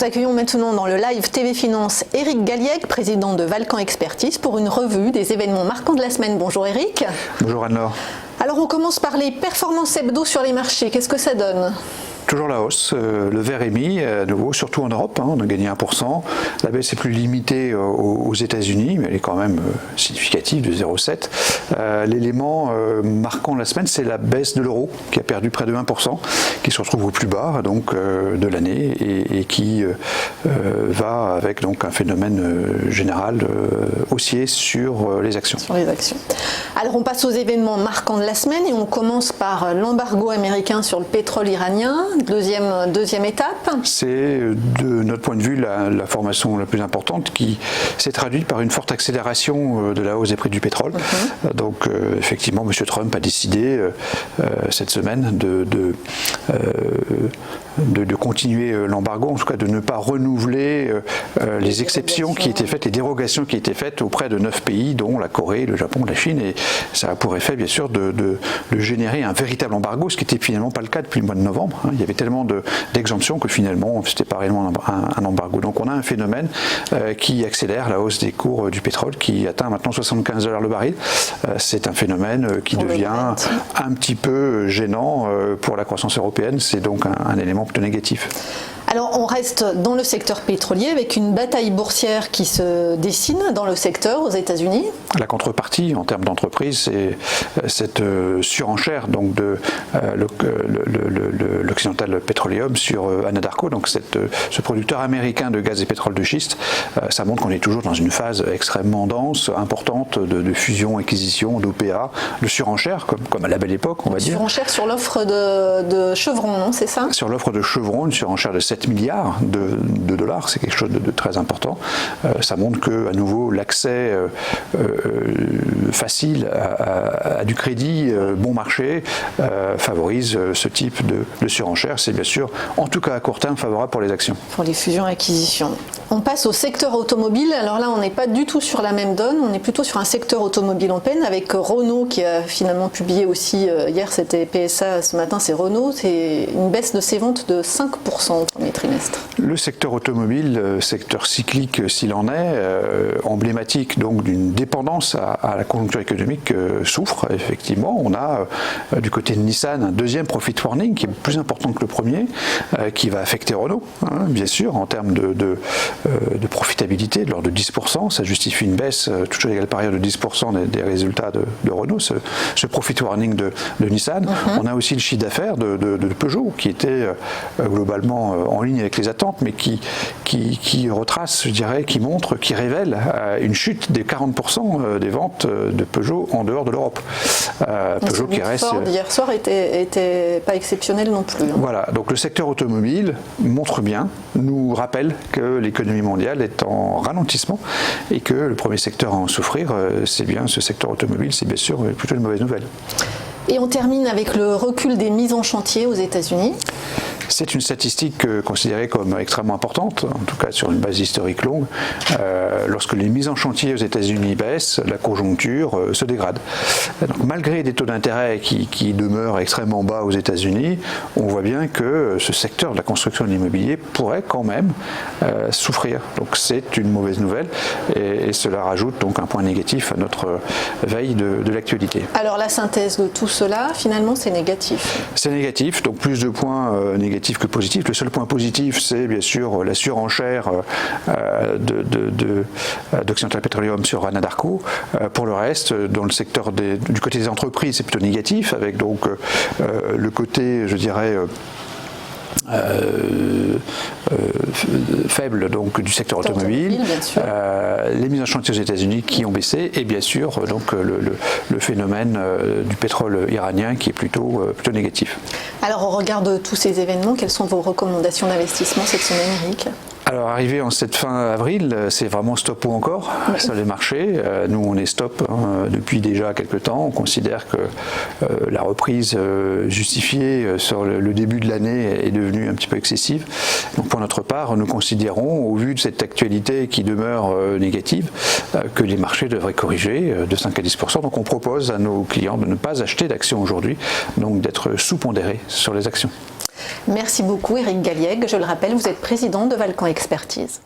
Nous accueillons maintenant dans le live TV Finance Éric Galliègue, président de Valcan Expertise, pour une revue des événements marquants de la semaine. Bonjour Éric. Bonjour Anne-Laure. Alors on commence par les performances hebdo sur les marchés. Qu'est-ce que ça donne ? Toujours la hausse, le vert émis, à nouveau, surtout en Europe, on a gagné 1%. La baisse est plus limitée aux États-Unis, mais elle est quand même significative, de 0,7. L'élément marquant de la semaine, c'est la baisse de l'euro, qui a perdu près de 1%, qui se retrouve au plus bas donc, de l'année et qui va avec donc, un phénomène général haussier sur les actions. Sur les actions. Alors on passe aux événements marquants de la semaine et on commence par l'embargo américain sur le pétrole iranien. Deuxième étape. C'est de notre point de vue l'information la plus importante qui s'est traduite par une forte accélération de la hausse des prix du pétrole. Donc effectivement M. Trump a décidé cette semaine de continuer l'embargo, en tout cas de ne pas renouveler les exceptions qui étaient faites, les dérogations qui étaient faites auprès de 9 pays, dont la Corée, le Japon, la Chine, et ça a pour effet bien sûr de générer un véritable embargo, ce qui n'était finalement pas le cas depuis le mois de novembre. Il y avait tellement d'exemptions que finalement c'était pas réellement un embargo. Donc on a un phénomène qui accélère la hausse des cours du pétrole qui atteint maintenant 75 $ le baril. C'est un phénomène qui devient un petit peu gênant pour la croissance européenne. C'est donc un élément plutôt négatif. Alors on reste dans le secteur pétrolier avec une bataille boursière qui se dessine dans le secteur aux États-Unis. La contrepartie en termes d'entreprise, c'est cette surenchère donc de l'Occidental Petroleum sur Anadarko, donc ce producteur américain de gaz et pétrole de schiste. Ça montre qu'on est toujours dans une phase extrêmement dense, importante de fusion, acquisition, d'OPA, de surenchère comme à la belle époque, on va dire. Surenchère sur l'offre de Chevron, non, c'est ça ? Sur l'offre de Chevron, une surenchère de 7 milliards de dollars, c'est quelque chose de très important. Ça montre que à nouveau l'accès facile à du crédit bon marché favorise ce type de surenchère. C'est bien sûr, en tout cas à court terme, favorable pour les actions. Pour les fusions-acquisitions. On passe au secteur automobile. Alors là, on n'est pas du tout sur la même donne. On est plutôt sur un secteur automobile en peine avec Renault qui a finalement publié aussi, hier c'était PSA, ce matin c'est Renault, c'est une baisse de ses ventes de 5% au premier trimestre. Le secteur automobile, secteur cyclique s'il en est, emblématique donc d'une dépendance à la conjoncture économique, souffre effectivement. On a du côté de Nissan un deuxième profit warning qui est plus important que le premier, qui va affecter Renault, bien sûr, en termes de profitabilité, de l'ordre de 10%. Ça justifie une baisse, toute chose égale par ailleurs, de 10% des résultats de Renault, ce profit warning de Nissan. On a aussi le chiffre d'affaires de Peugeot qui était globalement en ligne avec les attentes, mais qui retrace, je dirais, qui montre, qui révèle une chute des 40% des ventes de Peugeot en dehors de l'Europe. Peugeot qui reste... d'hier soir était pas exceptionnel non plus. Voilà, donc le secteur automobile montre bien, nous rappelle que l'économie mondiale est en ralentissement et que le premier secteur à en souffrir, c'est bien ce secteur automobile, c'est bien sûr plutôt une mauvaise nouvelle. Et on termine avec le recul des mises en chantier aux États-Unis. C'est une statistique considérée comme extrêmement importante, en tout cas sur une base historique longue. Lorsque les mises en chantier aux États-Unis baissent, la conjoncture se dégrade. Donc, malgré des taux d'intérêt qui demeurent extrêmement bas aux États-Unis, on voit bien que ce secteur de la construction de l'immobilier pourrait quand même souffrir. Donc c'est une mauvaise nouvelle et cela rajoute donc un point négatif à notre veille de l'actualité. Alors la synthèse de tout cela, finalement, c'est négatif. C'est négatif, donc plus de points négatifs que positif. Le seul point positif, c'est bien sûr la surenchère d'Occidental Petroleum sur Anadarko. Pour le reste, dans le secteur du côté des entreprises, c'est plutôt négatif, avec donc le côté, je dirais, faible donc du secteur automobile, les mises en chantier aux États-Unis qui ont baissé et bien sûr donc le phénomène du pétrole iranien qui est plutôt négatif. Alors au regard de tous ces événements, quelles sont vos recommandations d'investissement cette semaine, Éric ? Alors arrivé en cette fin avril, c'est vraiment stop ou encore sur les marchés. Nous on est stop depuis déjà quelques temps. On considère que la reprise justifiée sur le début de l'année est devenue un petit peu excessive. Donc pour notre part, nous considérons, au vu de cette actualité qui demeure négative, que les marchés devraient corriger de 5 à 10%. Donc on propose à nos clients de ne pas acheter d'actions aujourd'hui, donc d'être sous-pondérés sur les actions. Merci beaucoup Éric Galliègue. Je le rappelle, vous êtes président de Valcamp Expertise.